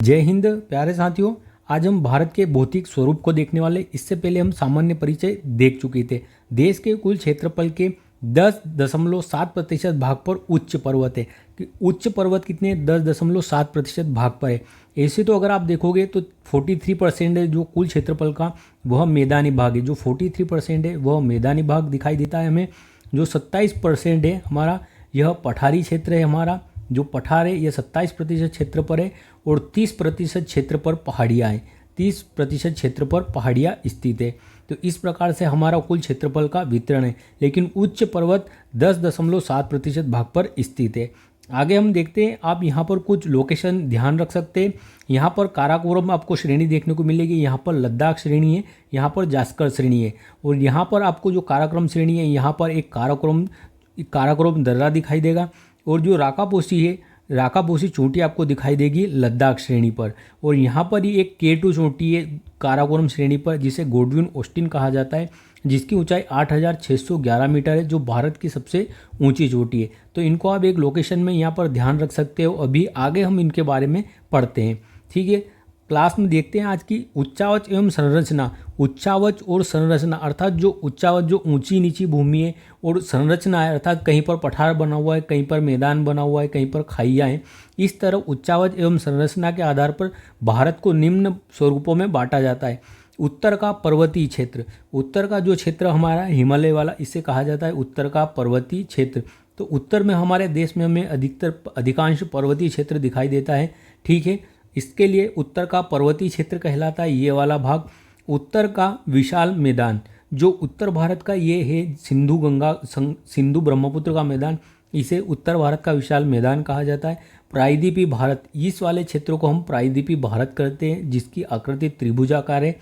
जय हिंद प्यारे साथियों। आज हम भारत के भौतिक स्वरूप को देखने वाले। इससे पहले हम सामान्य परिचय देख चुके थे। देश के कुल क्षेत्रफल के 10.7% भाग पर उच्च पर्वत है। कि उच्च पर्वत कितने 10.7% भाग पर है। ऐसे तो अगर आप देखोगे तो 43% है जो कुल क्षेत्रफल का, वह मैदानी भाग है। जो 43% है वह मैदानी भाग दिखाई देता है हमें। जो 27% है हमारा, यह पठारी क्षेत्र है। हमारा जो पठार है यह 27% क्षेत्र पर है और 30% क्षेत्र पर पहाड़ियाँ हैं। 30% क्षेत्र पर पहाड़ियाँ स्थित है। तो इस प्रकार से हमारा कुल क्षेत्रफल का वितरण है। लेकिन उच्च पर्वत 10.7% भाग पर स्थित है। आगे हम देखते हैं। आप यहाँ पर कुछ लोकेशन ध्यान रख सकते हैं। यहाँ पर काराकोरम आपको श्रेणी देखने को मिलेगी। यहाँ पर लद्दाख श्रेणी है, यहाँ पर जास्कर श्रेणी है और यहाँ पर आपको जो काराकोरम श्रेणी है, यहाँ पर एक काराकोरम दर्रा दिखाई देगा। और जो राकापोसी है, राकापोसी चोटी आपको दिखाई देगी लद्दाख श्रेणी पर। और यहाँ पर ही एक K2 चोटी है काराकोरम श्रेणी पर, जिसे गोडविन ऑस्टिन कहा जाता है, जिसकी ऊंचाई 8,611 मीटर है, जो भारत की सबसे ऊंची चोटी है। तो इनको आप एक लोकेशन में यहाँ पर ध्यान रख सकते हो। अभी आगे हम इनके बारे में पढ़ते हैं, ठीक है। क्लास में देखते हैं आज की उच्चावच एवं संरचना। उच्चावच और संरचना अर्थात जो उच्चावच जो ऊंची नीची भूमि है, और संरचना है अर्थात कहीं पर पठार बना हुआ है, कहीं पर मैदान बना हुआ है, कहीं पर खाइयाँ हैं। इस तरह उच्चावच एवं संरचना के आधार पर भारत को निम्न स्वरूपों में बांटा जाता है। उत्तर का पर्वतीय क्षेत्र, उत्तर का जो क्षेत्र हमारा हिमालय वाला, इसे कहा जाता है उत्तर का पर्वतीय क्षेत्र। तो उत्तर में हमारे देश में हमें अधिकांश पर्वतीय क्षेत्र दिखाई देता है, ठीक है। इसके लिए उत्तर का पर्वतीय क्षेत्र कहलाता है ये वाला भाग। उत्तर का विशाल मैदान, जो उत्तर भारत का ये है सिंधु ब्रह्मपुत्र का मैदान, इसे उत्तर भारत का विशाल मैदान कहा जाता है। प्रायद्वीपीय भारत, इस वाले क्षेत्र को हम प्रायद्वीपीय भारत कहते हैं, जिसकी आकृति त्रिभुजाकार है।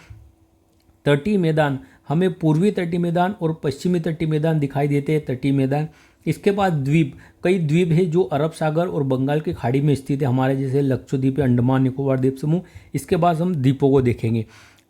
तटीय मैदान, हमें पूर्वी तटीय मैदान और पश्चिमी तटीय मैदान दिखाई देते हैं, तटीय मैदान। इसके बाद द्वीप, कई द्वीप है जो अरब सागर और बंगाल की खाड़ी में स्थित है, हमारे जैसे लक्षद्वीप, अंडमान निकोबार द्वीप समूह। इसके बाद हम द्वीपों को देखेंगे।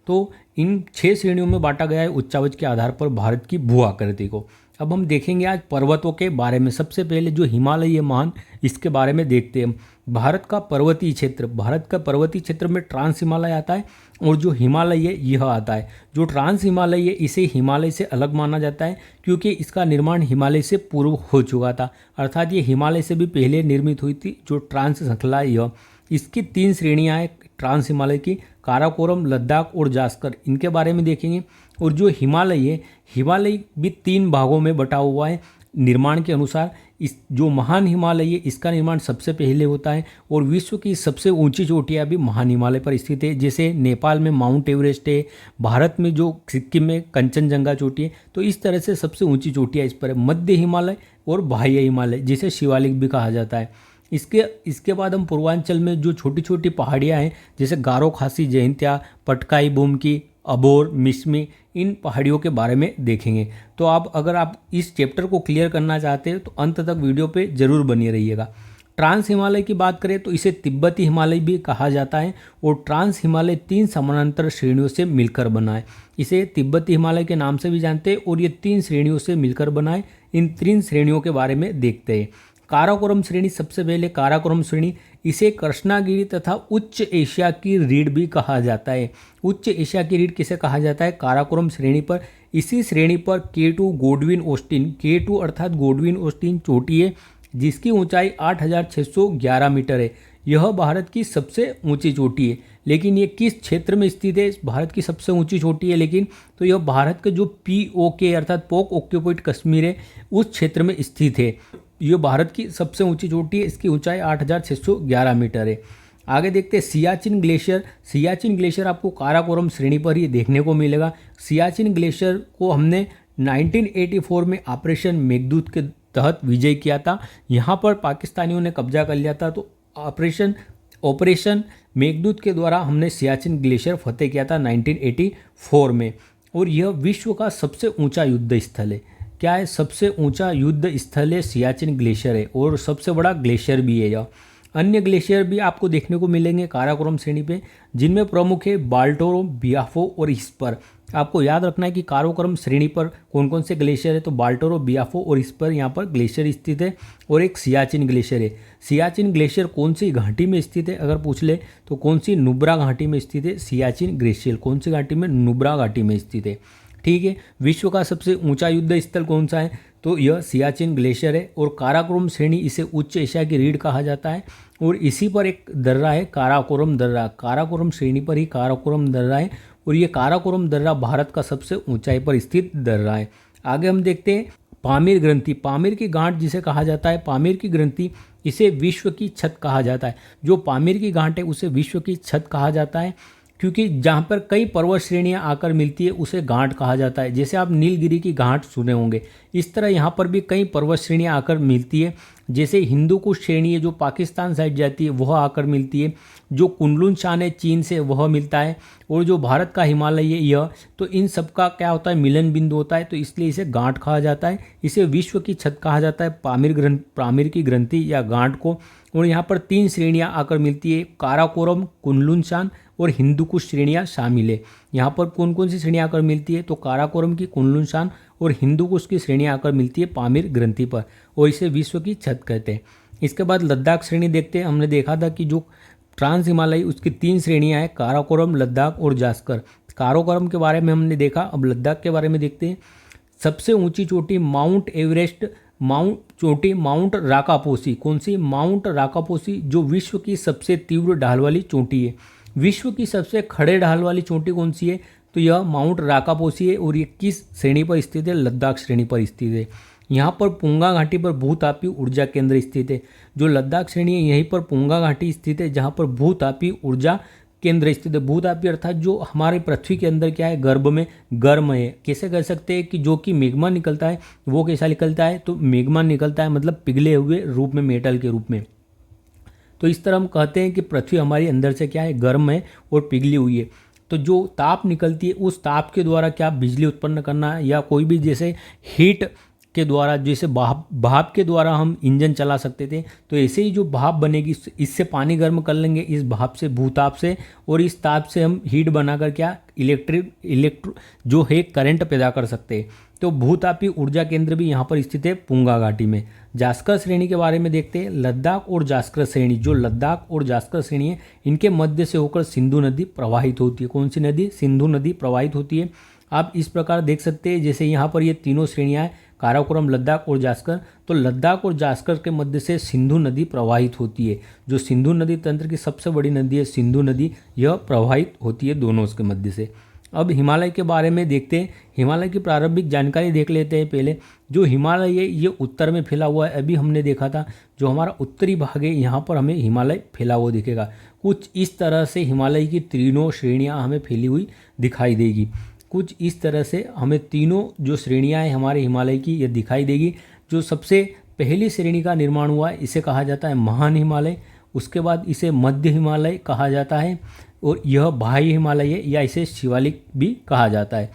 तो इन 6 श्रेणियों में बांटा गया है उच्चावच के आधार पर भारत की भू आकृति को। अब हम देखेंगे आज पर्वतों के बारे में। सबसे पहले जो हिमालय महान, इसके बारे में देखते हैं। भारत का पर्वतीय क्षेत्र, भारत का पर्वतीय क्षेत्र में ट्रांस हिमालय आता है और जो हिमालय है यह आता है। जो ट्रांस हिमालय है इसे हिमालय से अलग माना जाता है, क्योंकि इसका निर्माण हिमालय से पूर्व हो चुका था, अर्थात ये हिमालय से भी पहले निर्मित हुई थी। जो ट्रांस श्रृंखला है यह, इसकी 3 श्रेणियाँ हैं ट्रांस हिमालय की, काराकोरम, लद्दाख और जास्कर। इनके बारे में देखेंगे। और जो हिमालय है, हिमालय भी 3 भागों में बटा हुआ है निर्माण के अनुसार। इस जो महान हिमालय है इसका निर्माण सबसे पहले होता है और विश्व की सबसे ऊंची चोटियाँ भी महान हिमालय पर स्थित है। जैसे नेपाल में माउंट एवरेस्ट है, भारत में जो सिक्किम में कंचनजंगा चोटी है। तो इस तरह से सबसे ऊंची चोटियाँ इस पर है। मध्य हिमालय और बाह्य हिमालय, जिसे शिवालिक भी कहा जाता है। इसके बाद हम पूर्वांचल में जो छोटी छोटी पहाड़ियाँ हैं, जैसे गारो खासी, जयंतिया, पटकाई, बुमकी, अबोर, मिसमी, इन पहाड़ियों के बारे में देखेंगे। तो अगर आप इस चैप्टर को क्लियर करना चाहते हैं तो अंत तक वीडियो पे जरूर बने रहिएगा। ट्रांस हिमालय की बात करें तो इसे तिब्बती हिमालय भी कहा जाता है और ट्रांस हिमालय 3 समानांतर श्रेणियों से मिलकर बना है। इसे तिब्बती हिमालय के नाम से भी जानते हैं और ये 3 श्रेणियों से मिलकर बना है। इन 3 श्रेणियों के बारे में देखते हैं। काराकोरम श्रेणी, सबसे पहले काराकोरम श्रेणी, इसे कृष्णागिरी तथा उच्च एशिया की रीढ़ भी कहा जाता है। उच्च एशिया की रीढ़ किसे कहा जाता है? काराकोरम श्रेणी पर। इसी श्रेणी पर K2 गोडविन ऑस्टिन, K2 अर्थात गोडविन ऑस्टिन चोटी है, जिसकी ऊंचाई 8,611 मीटर है। यह भारत की सबसे ऊंची चोटी है। लेकिन ये किस क्षेत्र में स्थित है? भारत की सबसे ऊंची चोटी है लेकिन, तो यह भारत के जो POK अर्थात पोक ऑक्यूपाइड कश्मीर है, उस क्षेत्र में स्थित है। ये भारत की सबसे ऊंची चोटी है। इसकी ऊंचाई 8,611 मीटर है। आगे देखते हैं सियाचिन ग्लेशियर। सियाचिन ग्लेशियर आपको काराकोरम श्रेणी पर ही देखने को मिलेगा। सियाचिन ग्लेशियर को हमने 1984 में ऑपरेशन मेघदूत के तहत विजय किया था। यहाँ पर पाकिस्तानियों ने कब्जा कर लिया था, तो ऑपरेशन मेघदूत के द्वारा हमने सियाचिन ग्लेशियर फतेह किया था 1984 में। और यह विश्व का सबसे ऊंचा युद्ध स्थल है। क्या है? सबसे ऊंचा युद्ध स्थल है सियाचिन ग्लेशियर है और सबसे बड़ा ग्लेशियर भी है यह। अन्य ग्लेशियर भी आपको देखने को मिलेंगे काराकोरम श्रेणी पे, जिनमें प्रमुख है बाल्टोरो, बियाफो और इस्पर। आपको याद रखना है कि काराकोरम श्रेणी पर कौन कौन से ग्लेशियर है, तो बाल्टोरो, बियाफो और इस पर यहाँ पर ग्लेशियर स्थित है, और एक सियाचिन ग्लेशियर है। सियाचिन ग्लेशियर कौन सी घाटी में स्थित है अगर पूछ ले तो कौन सी, नुब्रा घाटी में स्थित है सियाचिन ग्लेशियर। कौन सी घाटी में, नुब्रा घाटी में स्थित है। ठीक है, विश्व का सबसे ऊंचा युद्ध स्थल कौन सा है, तो यह सियाचिन ग्लेशियर है। और काराकोरम श्रेणी, इसे उच्च एशिया की रीढ़ कहा जाता है, और इसी पर एक दर्रा है काराकोरम दर्रा। काराकोरम श्रेणी पर ही काराकोरम दर्रा है, और ये काराकोरम दर्रा भारत का सबसे ऊंचाई पर स्थित दर्रा है। आगे हम देखते हैं पामीर ग्रंथि। पामीर की गांठ जिसे कहा जाता है, पामीर की ग्रंथि, इसे विश्व की छत कहा जाता है। जो पामीर की गांठ है उसे विश्व की छत कहा जाता है, क्योंकि जहाँ पर कई पर्वत श्रेणियाँ आकर मिलती है उसे गांठ कहा जाता है। जैसे आप नीलगिरी की गांठ सुने होंगे, इस तरह यहाँ पर भी कई पर्वत श्रेणियाँ आकर मिलती है। जैसे हिंदू कुश श्रेणी है जो पाकिस्तान साइड जाती है वह आकर मिलती है, जो कुनलुन शान है चीन से वह मिलता है, और जो भारत का हिमालय है यह, तो इन सब का क्या होता है, मिलन बिंदु होता है, तो इसलिए इसे गांठ कहा जाता है। इसे विश्व की छत कहा जाता है पामीर की ग्रंथि या गांठ को। और यहाँ पर 3 श्रेणियाँ आकर मिलती है, काराकोरम, कुनलुन शान और हिंदू कुश श्रेणियाँ शामिल है। यहाँ पर कौन कौन सी श्रेणियाँ आकर मिलती है, तो काराकोरम की, कुनलुन शान और हिंदू कुश की श्रेणियाँ आकर मिलती है पामीर ग्रंथि पर, और इसे विश्व की छत कहते हैं। इसके बाद लद्दाख श्रेणी देखते हैं। हमने देखा था कि जो ट्रांस हिमालयी उसकी 3 श्रेणियाँ हैं, काराकोरम, लद्दाख और जास्कर। काराकोरम के बारे में हमने देखा, अब लद्दाख के बारे में देखते हैं। सबसे ऊंची चोटी माउंट एवरेस्ट, माउंट राकापोसी। कौन सी, माउंट राकापोसी, जो विश्व की सबसे तीव्र ढाल वाली चोटी है। विश्व की सबसे खड़े ढाल वाली चोटी कौन सी है, तो यह माउंट राकापोसी है, और ये किस श्रेणी पर स्थित है, लद्दाख श्रेणी पर स्थित है। यहाँ पर पुंगा घाटी पर भूतापीय ऊर्जा केंद्र स्थित है। जो लद्दाख श्रेणी है यहीं पर पुंगा घाटी स्थित है, जहाँ पर भूतापीय ऊर्जा केंद्र स्थित है। भूतापीय अर्थात जो हमारे पृथ्वी के अंदर क्या है, गर्भ में गर्म है। कैसे कह सकते हैं कि जो कि मेग्मा निकलता है वो कैसा निकलता है, तो मेग्मा निकलता है मतलब पिघले हुए रूप में, मेटल के रूप में। तो इस तरह हम कहते हैं कि पृथ्वी हमारी अंदर से क्या है, गर्म है और पिघली हुई है। तो जो ताप निकलती है उस ताप के द्वारा क्या बिजली उत्पन्न करना, या कोई भी जैसे हीट के द्वारा, जैसे भाप के द्वारा हम इंजन चला सकते थे, तो ऐसे ही जो भाप बनेगी इससे पानी गर्म कर लेंगे, इस भाप से, भूताप से, और इस ताप से हम हीट बनाकर क्या इलेक्ट्रो जो है करंट पैदा कर सकते हैं। तो भूतापीय ऊर्जा केंद्र भी यहाँ पर स्थित है पुंगा घाटी में। जास्कर श्रेणी के बारे में देखते हैं। लद्दाख और जास्कर श्रेणी, जो लद्दाख और जास्कर श्रेणी है इनके मध्य से होकर सिंधु नदी प्रवाहित होती है। कौन सी नदी, सिंधु नदी प्रवाहित होती है। आप इस प्रकार देख सकते हैं, जैसे यहाँ पर ये तीनों श्रेणियाँ हैं, काराकोरम, लद्दाख और जास्कर, तो लद्दाख और जास्कर के मध्य से सिंधु नदी प्रवाहित होती है। जो सिंधु नदी तंत्र की सबसे बड़ी नदी है सिंधु नदी, यह प्रवाहित होती है दोनों के मध्य से। अब हिमालय के बारे में देखते हैं। हिमालय की प्रारंभिक जानकारी देख लेते हैं पहले। जो हिमालय है ये उत्तर में फैला हुआ है, अभी हमने देखा था। जो हमारा उत्तरी भाग है यहाँ पर हमें हिमालय फैला हुआ दिखेगा। कुछ इस तरह से हिमालय की तीनों श्रेणियाँ हमें फैली हुई दिखाई देगी। कुछ इस तरह से हमें तीनों जो श्रेणियाँ हैं हमारे हिमालय की ये दिखाई देगी। जो सबसे पहली श्रेणी का निर्माण हुआ है इसे कहा जाता है महान हिमालय। उसके बाद इसे मध्य हिमालय कहा जाता है, और यह बाह्य हिमालय है, या इसे शिवालिक भी कहा जाता है।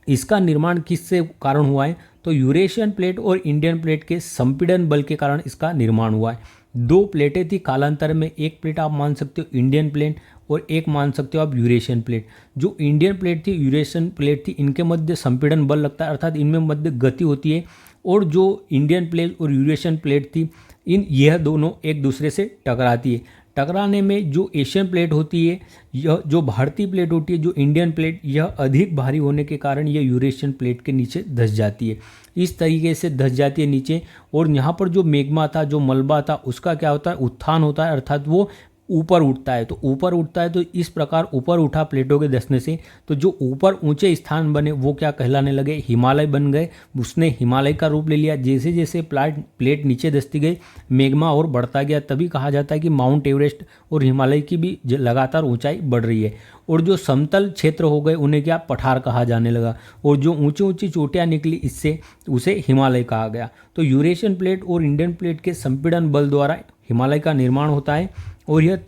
इसका निर्माण किससे कारण हुआ है, तो यूरेशियन प्लेट और इंडियन प्लेट के संपीड़न बल के कारण इसका निर्माण हुआ है। 2 प्लेटें थी कालांतर में, एक प्लेट आप मान सकते हो इंडियन प्लेट और एक मान सकते हो आप यूरेशियन प्लेट। जो इंडियन प्लेट थी, यूरेशियन प्लेट थी, इनके मध्य संपीड़न बल लगता है, अर्थात इनमें मध्य गति होती है। और जो इंडियन प्लेट और यूरेशियन प्लेट थी, यह दोनों एक दूसरे से टकराती है। टकराने में जो एशियन प्लेट होती है, यह जो भारतीय प्लेट होती है, जो इंडियन प्लेट, यह अधिक भारी होने के कारण यह यूरेशियन प्लेट के नीचे धंस जाती है। इस तरीके से धंस जाती है नीचे, और यहाँ पर जो मेग्मा था, जो मलबा था, उसका क्या होता है, उत्थान होता है, अर्थात वो ऊपर उठता है। तो ऊपर उठता है, तो इस प्रकार ऊपर उठा प्लेटों के धंसने से, तो जो ऊपर ऊंचे स्थान बने वो क्या कहलाने लगे, हिमालय बन गए। उसने हिमालय का रूप ले लिया। जैसे जैसे प्लेट नीचे धंसती गई, मेग्मा और बढ़ता गया। तभी कहा जाता है कि माउंट एवरेस्ट और हिमालय की भी लगातार ऊंचाई बढ़ रही है। और जो समतल क्षेत्र हो गए उन्हें क्या, पठार कहा जाने लगा। और जो ऊंची ऊंची चोटियाँ निकली इससे उसे हिमालय कहा गया। तो यूरेशियन प्लेट और इंडियन प्लेट के संपीड़न बल द्वारा हिमालय का निर्माण होता है, और यह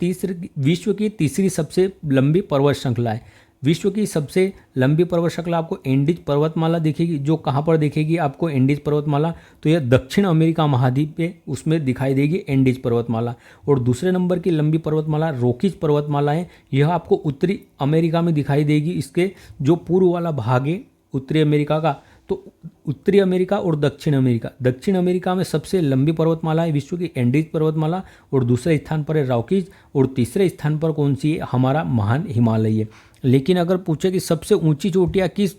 विश्व की तीसरी सबसे लंबी पर्वत श्रृंखला है। विश्व की सबसे लंबी पर्वत श्रृंखला आपको एंडीज पर्वतमाला दिखेगी, जो कहाँ पर दिखेगी आपको एंडीज पर्वतमाला, तो यह दक्षिण अमेरिका महाद्वीप पे उसमें दिखाई देगी एंडीज पर्वतमाला। और दूसरे नंबर की लंबी पर्वतमाला रॉकीज पर्वतमाला है, यह आपको उत्तरी अमेरिका में दिखाई देगी। इसके जो पूर्व वाला भाग है उत्तरी अमेरिका का, तो उत्तरी अमेरिका और दक्षिण अमेरिका में सबसे लंबी पर्वतमाला है विश्व की एंडीज पर्वतमाला, और दूसरे स्थान पर है रॉकीज, और तीसरे स्थान पर कौन सी है, हमारा महान हिमालय है। लेकिन अगर पूछे कि सबसे ऊंची चोटियाँ किस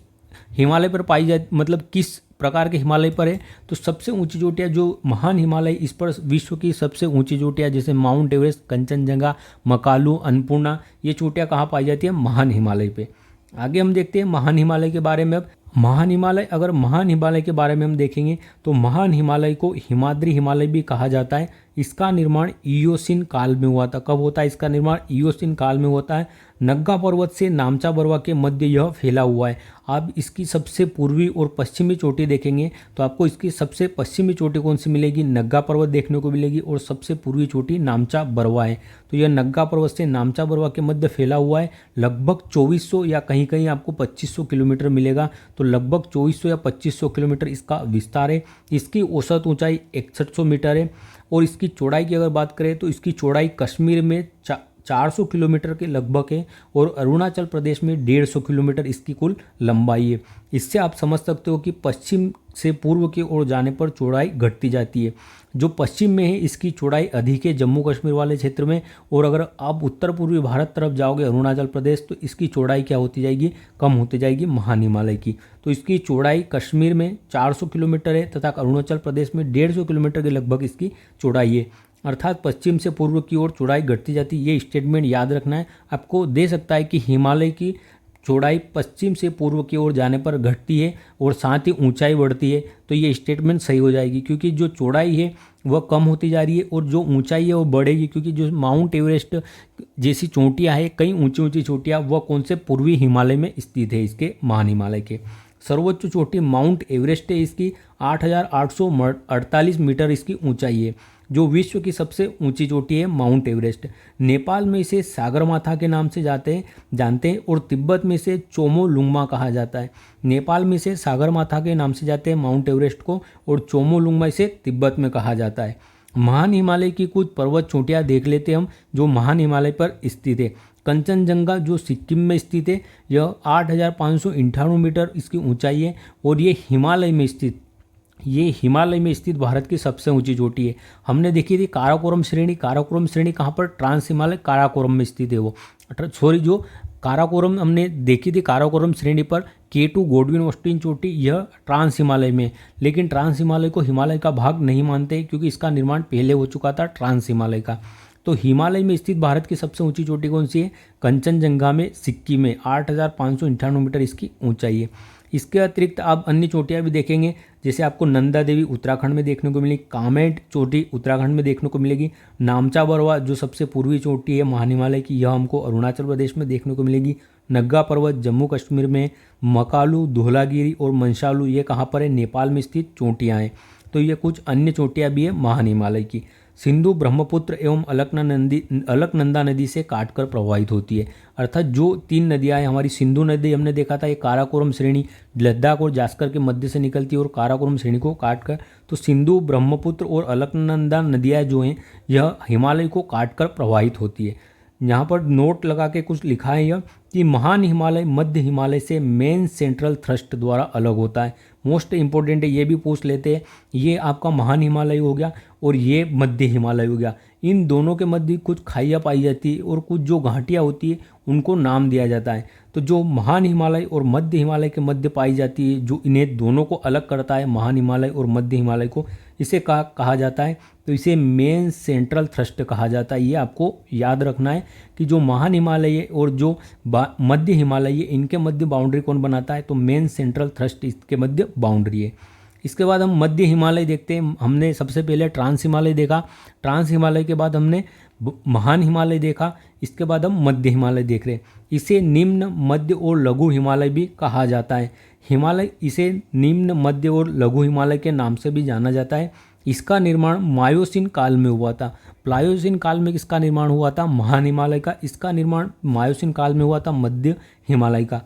हिमालय पर पाई जाए, मतलब किस प्रकार के हिमालय पर है, तो सबसे ऊंची चोटियाँ जो महान हिमालय, इस पर विश्व की सबसे ऊंची चोटियाँ जैसे माउंट एवरेस्ट, कंचनजंगा, मकालू, अन्नपूर्णा, ये चोटियाँ कहाँ पाई जाती है, महान हिमालय पे। आगे हम देखते हैं महान हिमालय के बारे में। अब महान हिमालय के बारे में हम देखेंगे तो महान हिमालय को हिमाद्री हिमालय भी कहा जाता है। इसका निर्माण इयोसीन काल में हुआ था। कब होता है इसका निर्माण, इयोसीन काल में होता है। नग्गा पर्वत से नामचा बरवा के मध्य यह फैला हुआ है। आप इसकी सबसे पूर्वी और पश्चिमी चोटी देखेंगे तो आपको इसकी सबसे पश्चिमी चोटी कौन सी मिलेगी, नग्गा पर्वत देखने को मिलेगी, और सबसे पूर्वी चोटी नामचा बरवा है। तो यह नग्गा पर्वत से नामचा बरवा के मध्य फैला हुआ है। लगभग 2400 या कहीं कहीं आपको 2500 किलोमीटर मिलेगा, तो लगभग 2400 या 2500 किलोमीटर इसका विस्तार है। इसकी औसत ऊंचाई 6100 मीटर है, और इसकी चौड़ाई की अगर बात करें तो इसकी चौड़ाई कश्मीर में 400 किलोमीटर के लगभग है, और अरुणाचल प्रदेश में 150 किलोमीटर इसकी कुल लंबाई है। इससे आप समझ सकते हो कि पश्चिम से पूर्व की ओर जाने पर चौड़ाई घटती जाती है। जो पश्चिम में है इसकी चौड़ाई अधिक है जम्मू कश्मीर वाले क्षेत्र में, और अगर आप उत्तर पूर्वी भारत तरफ जाओगे अरुणाचल प्रदेश, तो इसकी चौड़ाई क्या होती जाएगी, कम होती जाएगी महान हिमालय की। तो इसकी चौड़ाई कश्मीर में 400 किलोमीटर है तथा अरुणाचल प्रदेश में 150 किलोमीटर के लगभग इसकी चौड़ाई है। अर्थात पश्चिम से पूर्व की ओर चौड़ाई घटती जाती है। ये स्टेटमेंट याद रखना है, आपको दे सकता है कि हिमालय की चौड़ाई पश्चिम से पूर्व की ओर जाने पर घटती है और साथ ही ऊंचाई बढ़ती है, तो ये स्टेटमेंट सही हो जाएगी, क्योंकि जो चौड़ाई है वह कम होती जा रही है और जो ऊंचाई है वो बढ़ेगी, क्योंकि जो माउंट एवरेस्ट जैसी चोटियाँ हैं, कई ऊंची ऊंची चोटियाँ, वह कौन से पूर्वी हिमालय में स्थित है, इसके महान हिमालय के। सर्वोच्च चोटी माउंट एवरेस्ट है, इसकी 8848 मीटर इसकी ऊंचाई है। जो विश्व की सबसे ऊंची चोटी है माउंट एवरेस्ट। नेपाल में इसे सागरमाथा के नाम से जानते हैं, और तिब्बत में इसे चोमोलुंगमा कहा जाता है। नेपाल में इसे सागरमाथा के नाम से जाते हैं माउंट एवरेस्ट को, और चोमोलुंगमा इसे तिब्बत में कहा जाता है। महान हिमालय की कुछ पर्वत चोटियाँ देख लेते हैं हम, जो महान हिमालय पर स्थित है। कंचनजंगा जो सिक्किम में स्थित है, यह 8598 मीटर इसकी ऊंचाई है, और ये हिमालय में स्थित भारत की सबसे ऊंची चोटी है। हमने देखी थी काराकोरम श्रेणी कहाँ पर, ट्रांस हिमालय काराकोरम में स्थित है वो, जो काराकोरम हमने देखी थी काराकोरम श्रेणी पर K2 गॉडविन ऑस्टिन चोटी, यह ट्रांस हिमालय में, लेकिन ट्रांस हिमालय को हिमालय का भाग नहीं मानते क्योंकि इसका निर्माण पहले हो चुका था ट्रांस हिमालय का। तो हिमालय में स्थित भारत की सबसे ऊंची चोटी कौन सी है, कंचनजंगा में, सिक्किम में 8598 मीटर इसकी ऊंचाई है। इसके अतिरिक्त आप अन्य चोटियाँ भी देखेंगे, जैसे आपको नंदा देवी उत्तराखंड में देखने को मिलेगी, कामेट चोटी उत्तराखंड में देखने को मिलेगी, नामचा बरवा जो सबसे पूर्वी चोटी है महान हिमालय की, यह हमको अरुणाचल प्रदेश में देखने को मिलेगी। नग्गा पर्वत जम्मू कश्मीर में, मकालू, धौलागिरी और मंशालू ये कहाँ पर है, नेपाल में स्थित चोटियाँ हैं। तो ये कुछ अन्य चोटियाँ भी है महान हिमालय की। सिंधु, ब्रह्मपुत्र एवं अलकनंदा नदी से काटकर प्रवाहित होती है। अर्थात जो तीन नदियाँ हैं, हमारी सिंधु नदी हमने देखा था, ये काराकोरम श्रेणी लद्दाख और जास्कर के मध्य से निकलती है और काराकोरम श्रेणी को काटकर, तो सिंधु, ब्रह्मपुत्र और अलकनंदा नदियाँ जो हैं यह हिमालय को काटकर प्रवाहित होती है। यहाँ पर नोट लगा के कुछ लिखा है यह कि महान हिमालय मध्य हिमालय से मेन सेंट्रल थ्रस्ट द्वारा अलग होता है। मोस्ट इंपॉर्टेंट है, ये भी पूछ लेते हैं, ये आपका महान हिमालय हो गया और ये मध्य हिमालय हो गया। इन दोनों के मध्य कुछ खाइयाँ पाई जाती है और कुछ जो घाटियाँ होती है उनको नाम दिया जाता है। तो जो महान हिमालय और मध्य हिमालय के मध्य पाई जाती है, जो इन्हें दोनों को अलग करता है महान हिमालय और मध्य हिमालय को, इसे कहा जाता है, तो इसे मेन सेंट्रल थ्रस्ट कहा जाता है। ये आपको याद रखना है कि जो महान हिमालय और जो मध्य हिमालय है, इनके मध्य बाउंड्री कौन बनाता है, तो मेन सेंट्रल थ्रस्ट इसके मध्य बाउंड्री है। इसके बाद हम मध्य हिमालय देखते हैं। हमने सबसे पहले ट्रांस हिमालय देखा, ट्रांस हिमालय के बाद हमने महान हिमालय देखा, इसके बाद हम मध्य हिमालय देख रहे हैं। इसे निम्न, मध्य और लघु हिमालय भी कहा जाता है। इसे निम्न, मध्य और लघु हिमालय के नाम से भी जाना जाता है। इसका निर्माण मायोसीन काल में हुआ था। प्लायोसीन काल में किसका निर्माण हुआ था? महान हिमालय का। इसका निर्माण मायोसीन काल में हुआ था, मध्य हिमालय का।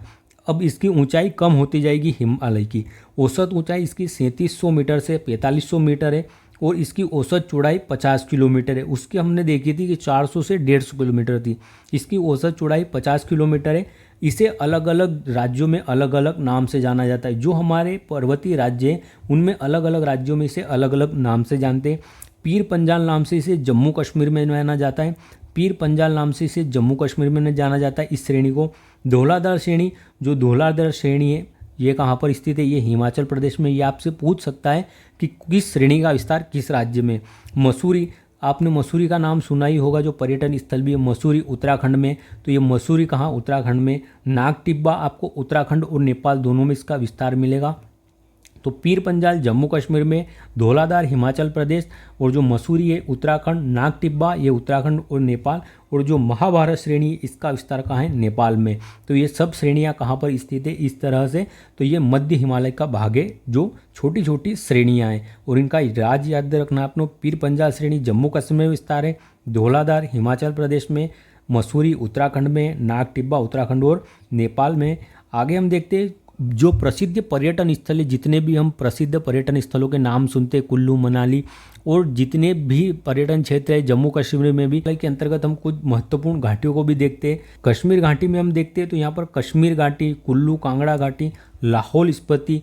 अब इसकी ऊंचाई कम होती जाएगी हिमालय की। औसत ऊंचाई इसकी 3700 मीटर से 4500 मीटर है और इसकी औसत चौड़ाई 50 किलोमीटर है। उसकी हमने देखी थी कि 400 से 150 किलोमीटर थी। इसकी औसत चौड़ाई 50 किलोमीटर है। इसे अलग अलग राज्यों में अलग अलग नाम से जाना जाता है। जो हमारे पर्वतीय राज्य हैं उनमें अलग अलग राज्यों में इसे अलग अलग नाम से जानते हैं। पीर पंजाल नाम से इसे जम्मू कश्मीर में जाना जाता है। पीर पंजाल नाम से इसे जम्मू कश्मीर में जाना जाता है इस श्रेणी को। धौलाधार श्रेणी, जो धौलाधार श्रेणी है ये कहाँ पर स्थित है? ये हिमाचल प्रदेश में। ये आपसे पूछ सकता है कि किस श्रेणी का विस्तार किस राज्य में। मसूरी, आपने मसूरी का नाम सुना ही होगा, जो पर्यटन स्थल भी है। मसूरी उत्तराखंड में, तो ये मसूरी कहाँ? उत्तराखंड में। नाग टिब्बा आपको उत्तराखंड और नेपाल दोनों में इसका विस्तार मिलेगा। तो पीर पंजाल जम्मू कश्मीर में, धौलाधार हिमाचल प्रदेश, और जो मसूरी है उत्तराखंड, नाग टिब्बा ये उत्तराखंड और नेपाल, और जो महाभारत श्रेणी इसका विस्तार कहाँ है? नेपाल में। तो ये सब श्रेणियाँ कहाँ पर स्थित है इस तरह से? तो ये मध्य हिमालय का भाग है, जो छोटी छोटी श्रेणियाँ हैं और इनका राज्य याद रखना आपने। पीर पंजाल श्रेणी जम्मू कश्मीर में विस्तार है, धौलाधार हिमाचल प्रदेश में, मसूरी उत्तराखंड में, नाग टिब्बा उत्तराखंड और नेपाल में। आगे हम देखते हैं जो प्रसिद्ध पर्यटन स्थल है, जितने भी हम प्रसिद्ध पर्यटन स्थलों के नाम सुनते हैं, कुल्लू मनाली और जितने भी पर्यटन क्षेत्र है जम्मू कश्मीर में भी, के अंतर्गत हम कुछ महत्वपूर्ण घाटियों को भी देखते हैं। कश्मीर घाटी में हम देखते हैं तो यहाँ पर कश्मीर घाटी, कुल्लू कांगड़ा घाटी, लाहौल स्पीति,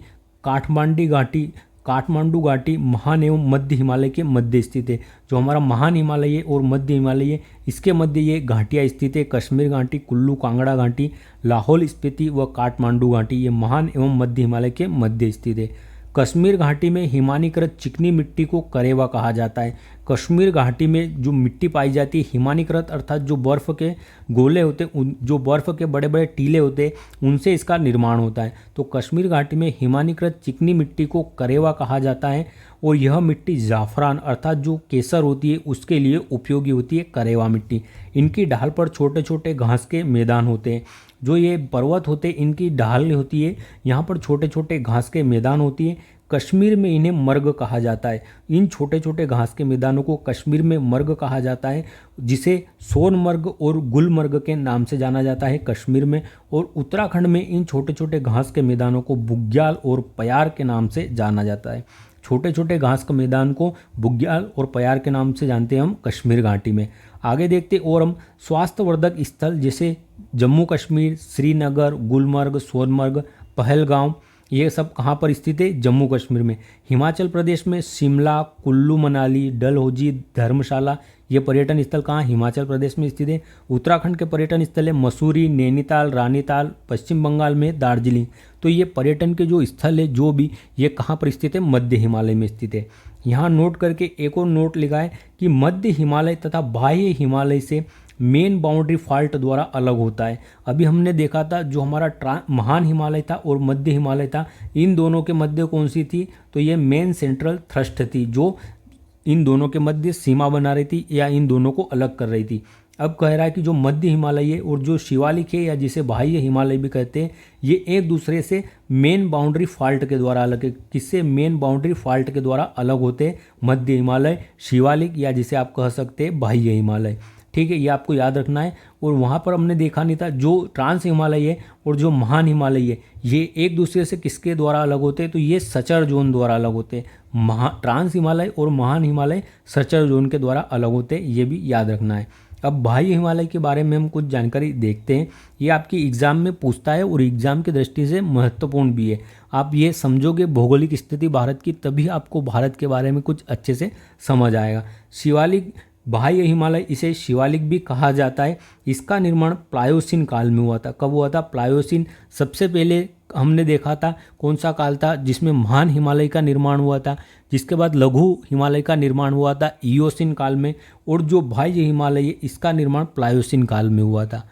काठमांडू घाटी महान एवं मध्य हिमालय के मध्य स्थित है। जो हमारा महान हिमालय है और मध्य हिमालय है, इसके मध्य ये घाटियाँ स्थित है। कश्मीर घाटी, कुल्लू कांगड़ा घाटी, लाहौल स्पीति व काठमांडू घाटी, ये महान एवं मध्य हिमालय के मध्य स्थित है। कश्मीर घाटी में हिमानीकृत चिकनी मिट्टी को करेवा कहा जाता है। कश्मीर घाटी में जो मिट्टी पाई जाती है हिमानीकृत, अर्थात जो बर्फ़ के गोले होते हैं, जो बर्फ़ के बड़े बड़े टीले होते हैं, उनसे इसका निर्माण होता है। तो कश्मीर घाटी में हिमानीकृत चिकनी मिट्टी को करेवा कहा जाता है और यह मिट्टी ज़ाफ़रान अर्थात जो केसर होती है उसके लिए उपयोगी होती है, करेवा मिट्टी। इनकी ढाल पर छोटे छोटे घास के मैदान होते हैं। जो ये पर्वत होते हैं इनकी ढाल होती है, यहाँ पर छोटे छोटे घास के मैदान होती है। कश्मीर में इन्हें मर्ग कहा जाता है। इन छोटे छोटे घास के मैदानों को कश्मीर में मर्ग कहा जाता है, जिसे सोनमर्ग और गुलमर्ग के नाम से जाना जाता है कश्मीर में। और उत्तराखंड में इन छोटे छोटे घास के मैदानों को बुग्याल और प्यार के नाम से जाना जाता है। छोटे छोटे घास के मैदान को बुग्याल और प्यार के नाम से जानते हैं हम कश्मीर घाटी में। आगे देखते और हम स्वास्थ्यवर्धक स्थल जैसे जम्मू कश्मीर, श्रीनगर, गुलमर्ग, सोनमर्ग, पहलगांव, ये सब कहाँ पर स्थित है? जम्मू कश्मीर में। हिमाचल प्रदेश में शिमला, कुल्लू मनाली, डलहौजी, धर्मशाला, ये पर्यटन स्थल कहाँ? हिमाचल प्रदेश में स्थित है। उत्तराखंड के पर्यटन स्थल है मसूरी, नैनीताल, रानीताल, पश्चिम बंगाल में दार्जिलिंग। तो ये पर्यटन के जो स्थल है जो भी, ये कहाँ पर स्थित है? मध्य हिमालय में स्थित है। यहाँ नोट करके एक और नोट लिखा है कि मध्य हिमालय तथा बाह्य हिमालय से मेन बाउंड्री फॉल्ट द्वारा अलग होता है। अभी हमने देखा था जो हमारा महान हिमालय था और मध्य हिमालय था, इन दोनों के मध्य कौन सी थी? तो ये मेन सेंट्रल थ्रस्ट थी, जो इन दोनों के मध्य सीमा बना रही थी या इन दोनों को अलग कर रही थी। अब कह रहा है कि जो मध्य हिमालय है और जो शिवालिक है या जिसे बाह्य हिमालय भी कहते हैं, ये एक दूसरे से मेन बाउंड्री फॉल्ट के द्वारा अलग है। किससे? मेन बाउंड्री फॉल्ट के द्वारा अलग होते हैं मध्य हिमालय, शिवालिक या जिसे आप कह सकते हैं बाह्य हिमालय। ठीक है, ये आपको याद रखना है। और वहाँ पर हमने देखा नहीं था जो ट्रांस हिमालय है और जो महान हिमालय है, ये एक दूसरे से किसके द्वारा अलग होते हैं? तो ये सचर जोन द्वारा अलग होते हैं। ट्रांस हिमालय और महान हिमालय सचर जोन के द्वारा अलग होते हैं, ये भी याद रखना है। अब बाह्य हिमालय के बारे में हम कुछ जानकारी देखते हैं। ये आपकी एग्ज़ाम में पूछता है और एग्ज़ाम की दृष्टि से महत्वपूर्ण भी है। आप ये समझोगे भौगोलिक स्थिति भारत की, तभी आपको भारत के बारे में कुछ अच्छे से समझ आएगा। शिवालिक, बाह्य हिमालय, इसे शिवालिक भी कहा जाता है। इसका निर्माण प्लायोसीन काल में हुआ था। कब हुआ था? प्लायोसीन। सबसे पहले हमने देखा था कौन सा काल था जिसमें महान हिमालय का निर्माण हुआ था, जिसके बाद लघु हिमालय का निर्माण हुआ था इयोसीन काल में, और जो बाह्य हिमालय है इसका निर्माण प्लायोसीन काल में हुआ था।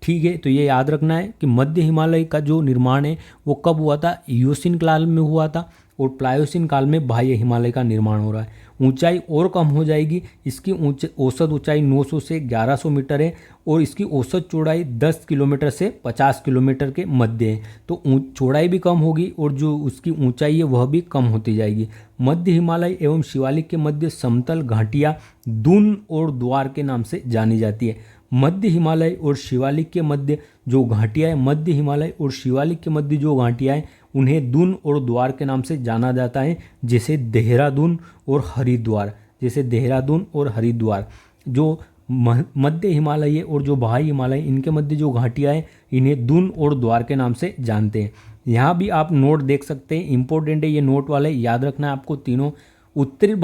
ठीक है, तो ये याद रखना है कि मध्य हिमालय का जो निर्माण है वो कब हुआ था? इयोसीन काल में हुआ था और प्लायोसीन काल में बाह्य हिमालय का निर्माण हो रहा है। ऊंचाई और कम हो जाएगी। इसकी औसत ऊंचाई 900 से 1100 मीटर है और इसकी औसत चौड़ाई 10 किलोमीटर से 50 किलोमीटर के मध्य है। तो चौड़ाई भी कम होगी और जो उसकी ऊंचाई है वह भी कम होती जाएगी। मध्य हिमालय एवं शिवालिक के मध्य समतल घाटियाँ दून और द्वार के नाम से जानी जाती है। मध्य हिमालय और शिवालिक के मध्य जो घाटियाँ हैं, मध्य हिमालय और शिवालिक के मध्य जो घाटियाँ हैं उन्हें दून और द्वार के नाम से जाना जाता है, जैसे देहरादून और हरिद्वार। जैसे देहरादून और हरिद्वार जो मध्य हिमालय और जो बाह्य हिमालय इनके मध्य जो घाटियाँ हैं इन्हें दून और द्वार के नाम से जानते हैं। यहाँ भी आप नोट देख सकते हैं, इंपॉर्टेंट है ये नोट वाले, याद रखना है आपको तीनों। उत्तर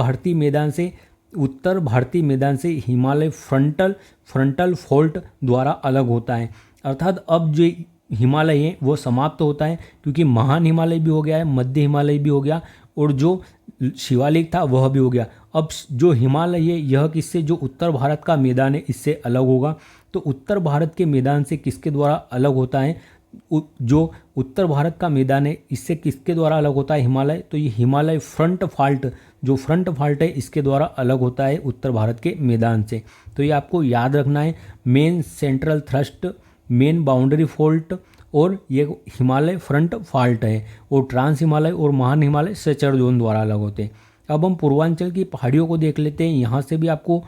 भारतीय मैदान से हिमालय फ्रंटल फॉल्ट द्वारा अलग होता है। अर्थात अब जो हिमालय है वो समाप्त होता है, क्योंकि महान हिमालय भी हो गया है, मध्य हिमालय भी हो गया और जो शिवालिक था वह भी हो गया। अब जो हिमालय है यह किससे, जो उत्तर भारत का मैदान है इससे अलग होगा। तो उत्तर भारत के मैदान से किसके द्वारा अलग होता है, जो उत्तर भारत का मैदान है इससे किसके द्वारा अलग होता है हिमालय, तो ये हिमालय फ्रंट फॉल्ट है इसके द्वारा अलग होता है उत्तर भारत के मैदान से। तो ये आपको याद रखना है, main central thrust, main boundary fault और ये हिमालय फ्रंट फॉल्ट है, और ट्रांस हिमालय और महान हिमालय सेचर जोन द्वारा अलग होते हैं। अब हम पूर्वांचल की पहाड़ियों को देख लेते हैं। यहाँ से भी आपको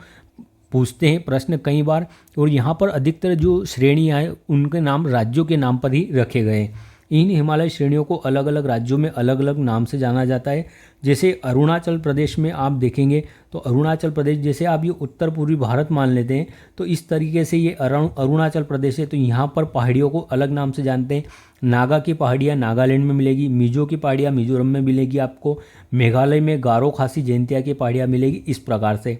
पूछते हैं प्रश्न कई बार, और यहाँ पर अधिकतर जो श्रेणियाँ हैं उनके नाम राज्यों के नाम पर ही रखे गए हैं। इन हिमालय श्रेणियों को अलग अलग राज्यों में अलग अलग नाम से जाना जाता है। जैसे अरुणाचल प्रदेश में आप देखेंगे तो अरुणाचल प्रदेश, जैसे आप ये उत्तर पूर्वी भारत मान लेते हैं तो इस तरीके से ये अरुणाचल प्रदेश है, तो यहाँ पर पहाड़ियों को अलग नाम से जानते हैं। नागा की पहाड़ियाँ नागालैंड में मिलेगी, मिजो की पहाड़ियाँ मिजोरम में मिलेगी आपको, मेघालय में गारो खासी जयंतिया की पहाड़ियाँ मिलेगी। इस प्रकार से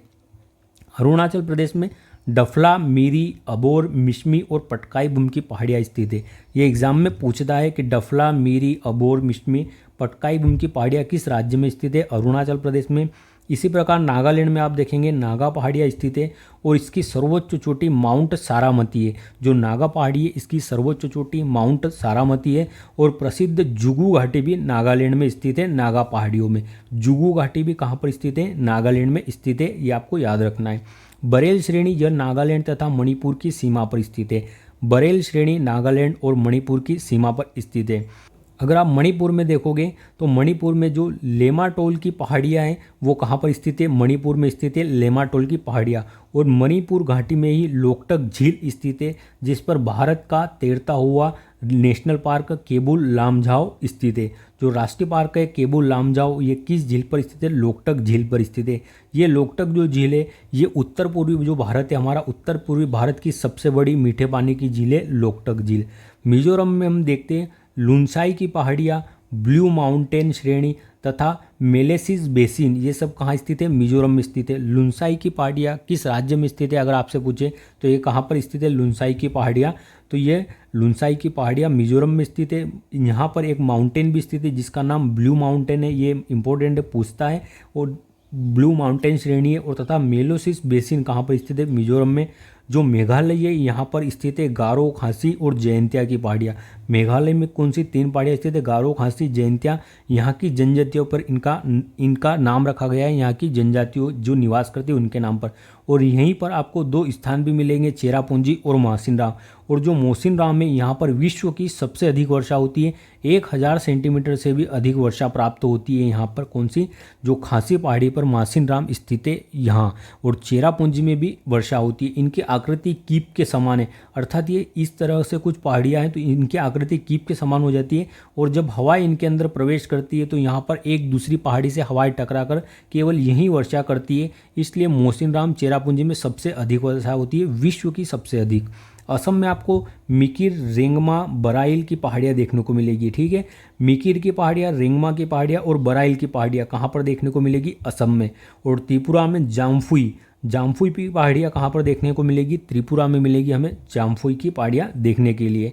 अरुणाचल प्रदेश में डफला, मीरी, अबोर, मिश्मी और पटकाई भूमि की पहाड़ियाँ स्थित है। ये एग्जाम में पूछता है कि डफला, मीरी, अबोर, मिश्मी, पटकाई भूमि की पहाड़ियाँ किस राज्य में स्थित है, अरुणाचल प्रदेश में। इसी प्रकार नागालैंड में आप देखेंगे नागा पहाड़ियाँ स्थित है और इसकी सर्वोच्च चोटी माउंट सारामती है। जो नागा पहाड़ी है इसकी सर्वोच्च चोटी माउंट सारामती है, और प्रसिद्ध जुगू घाटी भी नागालैंड में स्थित है। नागा पहाड़ियों में जुगू घाटी भी कहाँ पर स्थित है, नागालैंड में स्थित है, ये आपको याद रखना है। बरेल श्रेणी यह नागालैंड तथा मणिपुर की सीमा पर स्थित है। बरेल श्रेणी नागालैंड और मणिपुर की सीमा पर स्थित है। अगर आप मणिपुर में देखोगे तो मणिपुर में जो लेमाटोल की पहाड़ियाँ हैं वो कहाँ पर स्थित है, मणिपुर में स्थित है लेमाटोल की पहाड़ियाँ। और मणिपुर घाटी में ही लोकटक झील स्थित है, जिस पर भारत का तैरता हुआ नेशनल पार्क केबुल लामझाओ स्थित है। जो राष्ट्रीय पार्क है केबुल लामझाओ, ये किस झील पर स्थित है, लोकटक झील पर स्थित है। ये लोकटक जो झील है ये उत्तर पूर्वी जो भारत है हमारा, उत्तर पूर्वी भारत की सबसे बड़ी मीठे पानी की झील है लोकटक झील। मिजोरम में हम देखते हैं लुनसाई की पहाड़ियाँ, ब्लू माउंटेन श्रेणी तथा मेलेसिस बेसिन, ये सब कहाँ स्थित है, मिजोरम में स्थित है। लुनसाई की पहाड़ियाँ किस राज्य में स्थित है अगर आपसे पूछे तो ये कहाँ पर स्थित है, लुनसाई की पहाड़ियाँ, तो ये लुनसाई की पहाड़ियाँ मिजोरम में स्थित है। यहाँ पर एक माउंटेन भी स्थित है जिसका नाम ब्लू माउंटेन है, ये इंपॉर्टेंट पूछता है, और ब्लू माउंटेन श्रेणी है। और तथा मेलोसिस बेसिन कहाँ पर स्थित है, मिजोरम में। जो मेघालय है यहाँ पर स्थित है गारो खासी और जयंतिया की पहाड़ियाँ। मेघालय में कौन सी 3 पहाड़ियाँ स्थित है, गारो खासी जयंतिया। यहाँ की जनजातियों पर इनका नाम रखा गया है, यहाँ की जनजातियों जो निवास करती है उनके नाम पर। और यहीं पर आपको 2 स्थान भी मिलेंगे, चेरापूंजी और मौसिनराम। और जो मौसिनराम है यहाँ पर विश्व की सबसे अधिक वर्षा होती है, 1000 सेंटीमीटर से भी अधिक वर्षा प्राप्त होती है यहाँ पर। कौन सी, जो खासी पहाड़ी पर मौसिनराम स्थित है यहाँ। और चेरापूंजी में भी वर्षा होती है। इनकी आकृति कीप के समान है, अर्थात ये इस तरह से कुछ पहाड़ियाँ हैं तो इनकी आकृति कीप के समान हो जाती है। और जब हवा इनके अंदर प्रवेश करती है तो यहाँ पर एक दूसरी पहाड़ी से हवाएं टकराकर केवल यहीं वर्षा करती है, इसलिए मौसिनराम चेरापूंजी में सबसे अधिक वर्षा होती है, विश्व की सबसे अधिक। असम में आपको मिकिर, रेंगमा, बराइल की पहाड़ियाँ देखने को मिलेगी, ठीक है। मिकिर की पहाड़ियाँ, रेंगमा की पहाड़ियाँ और बराइल की पहाड़ियाँ कहाँ पर देखने को मिलेगी, असम में। और त्रिपुरा में जाम्फुई की पहाड़ियाँ कहाँ पर देखने को मिलेगी, त्रिपुरा में मिलेगी हमें जाम्फुई की पहाड़ियाँ देखने के लिए।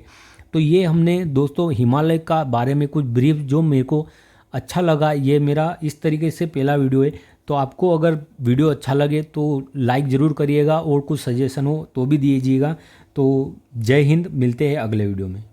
तो ये हमने दोस्तों हिमालय का बारे में कुछ ब्रीफ जो मेरे को अच्छा लगा, ये मेरा इस तरीके से पहला वीडियो है। तो आपको अगर वीडियो अच्छा लगे तो लाइक ज़रूर करिएगा, और कुछ सजेशन हो तो भी दीजिएगा। तो जय हिंद, मिलते हैं अगले वीडियो में।